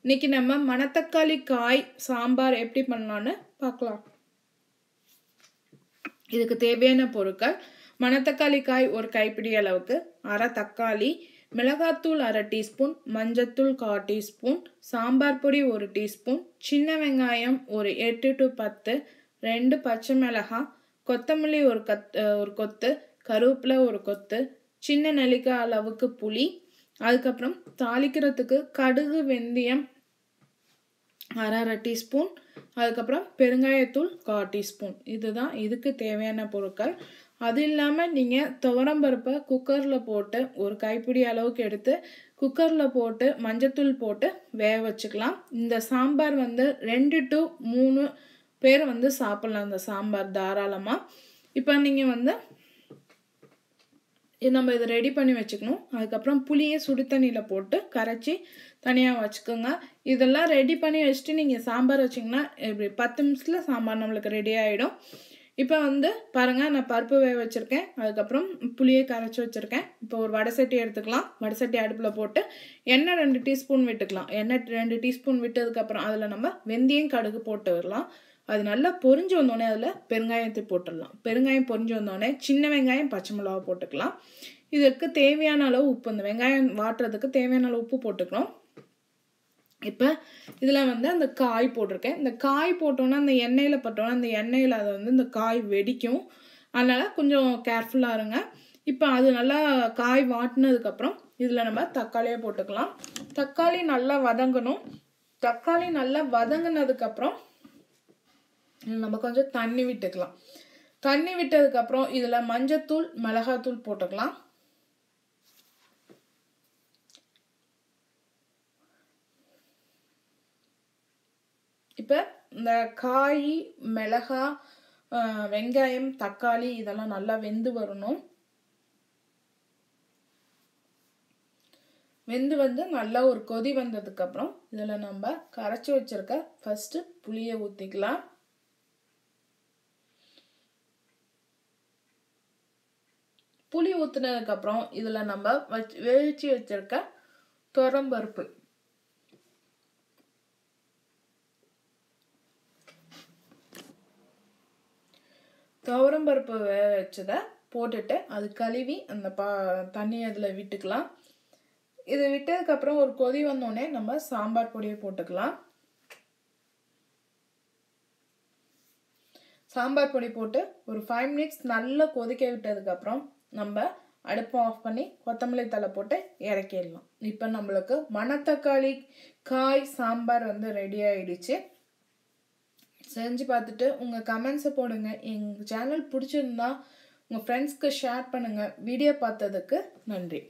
இன்னைக்கு நம்ம மணத்தக்காளி காய் சாம்பார் எப்படி பண்ணலாம்னு பார்க்கலாம். இதுக்கு தேவையான பொருட்கள்: மணத்தக்காளி காய் ஒரு கைப்பிடி அளவுக்கு, அரை தக்காளி, மிளகாத்தூள் அரை டீஸ்பூன், மஞ்சத்தூள் 1/4 டீஸ்பூன், சாம்பார் பொடி 1 டீஸ்பூன், சின்ன வெங்காயம் ஒரு 8 to 10, 2 பச்சை மிளகாய், கொத்தமல்லி ஒரு கொத்து, கருவேப்பிலை ஒரு கொத்து, சின்ன நெல்லிக்காய் அளவுக்கு புளி, அதுக்கப்புறம் தாளிக்கிறதுக்கு கடுகு, வெந்தயம் அரை டீஸ்பூன், அதுக்கப்புறம் பெருங்காயத்தூள் 1/4 டீஸ்பூன். இதுதான் இதுக்கு தேவையான பொருட்கள். அது இல்லாமல் நீங்கள் துவரம்பருப்பை குக்கரில் போட்டு ஒரு கைப்பிடி அளவுக்கு எடுத்து குக்கரில் போட்டு மஞ்சத்தூள் போட்டு வேக வச்சுக்கலாம். இந்த சாம்பார் 2 to 3 பேர் சாப்பிட்லாம். இந்த சாம்பார் தாராளமாக. இப்போ நீங்கள் நம்ம இதை ரெடி பண்ணி வச்சுக்கணும். அதுக்கப்புறம் புளியை சுடு தண்ணியில் போட்டு கரைச்சி தனியாக வச்சுக்கோங்க. இதெல்லாம் ரெடி பண்ணி வச்சுட்டு நீங்கள் சாம்பார் வச்சிங்கன்னா இப்படி 10 நிமிஷத்தில் சாம்பார் நம்மளுக்கு ரெடி ஆகிடும். இப்போ பாருங்கள், நான் பருப்பு வேக வச்சுருக்கேன், அதுக்கப்புறம் புளியை கரைச்சி வச்சுருக்கேன். இப்போ ஒரு வடை சட்டி எடுத்துக்கலாம். வடை சட்டி அடுப்பில் போட்டு எண்ணெய் 2 டீஸ்பூன் விட்டுக்கலாம். எண்ணெய் 2 டீஸ்பூன் விட்டதுக்கப்புறம் அதில் நம்ம வெந்தயம் கடுகு போட்டு வரலாம். அது நல்லா பொரிஞ்சு வந்தோடனே அதில் பெருங்காயத்தை போட்டுடலாம். பெருங்காயம் பொரிஞ்சு வந்தோடனே சின்ன வெங்காயம் பச்சை மிளகா போட்டுக்கலாம். இதற்கு தேவையான அளவு உப்பு, இந்த வெங்காயம் வாட்டுறதுக்கு தேவையான அளவு உப்பு போட்டுக்கிறோம். இப்போ இதில் அந்த காய் போட்டிருக்கேன். இந்த காய் போட்டோன்னா அந்த எண்ணெயில் பட்டோன்னா அந்த எண்ணெயில் அதை இந்த காய் வெடிக்கும். அதனால் கொஞ்சம் கேர்ஃபுல்லாக இருங்க. இப்போ அது நல்லா காய் வாட்டினதுக்கப்புறம் இதில் நம்ம தக்காளியை போட்டுக்கலாம். தக்காளி நல்லா வதங்கணும். தக்காளி நல்லா வதங்கினதுக்கப்புறம் நம்ம கொஞ்சம் தண்ணி விட்டுக்கலாம். தண்ணி விட்டதுக்கப்புறம் இதில் மஞ்சத்தூள் மிளகாத்தூள் போட்டுக்கலாம். இப்போ இந்த காய், மிளகாய், வெங்காயம், தக்காளி இதெல்லாம் நல்லா வெந்து வரணும். வெந்து நல்லா ஒரு கொதி வந்ததுக்கப்புறம் இதில் நம்ம கரைச்சி வச்சிருக்க ஃபஸ்ட்டு புளியை ஊற்றிக்கலாம். புளி ஊற்றினதுக்கப்புறம் இதில் நம்ம வேவிச்சு வச்சிருக்க துவரம்பருப்பு, துவரம்பருப்பு வேக வச்சதை போட்டுட்டு அது கழுவி அந்த தண்ணி அதில் விட்டுக்கலாம். இதை விட்டதுக்கப்புறம் ஒரு கொதி வந்தோடனே நம்ம சாம்பார் பொடியை போட்டுக்கலாம். சாம்பார் பொடி போட்டு ஒரு 5 minutes நல்லா கொதிக்க விட்டதுக்கப்புறம் நம்ம அடுப்பை ஆஃப் பண்ணி கொத்தமல்லி தழை போட்டு இறக்கிடலாம். இப்போ நம்மளுக்கு மணத்தக்காளி காய் சாம்பார் ரெடி ஆயிடுச்சு. செஞ்சு பார்த்துட்டு உங்கள் கமெண்ட்ஸை போடுங்க. எங்கள் சேனல் பிடிச்சிருந்தா உங்கள் ஃப்ரெண்ட்ஸ்க்கு ஷேர் பண்ணுங்கள். வீடியோ பார்த்ததுக்கு நன்றி.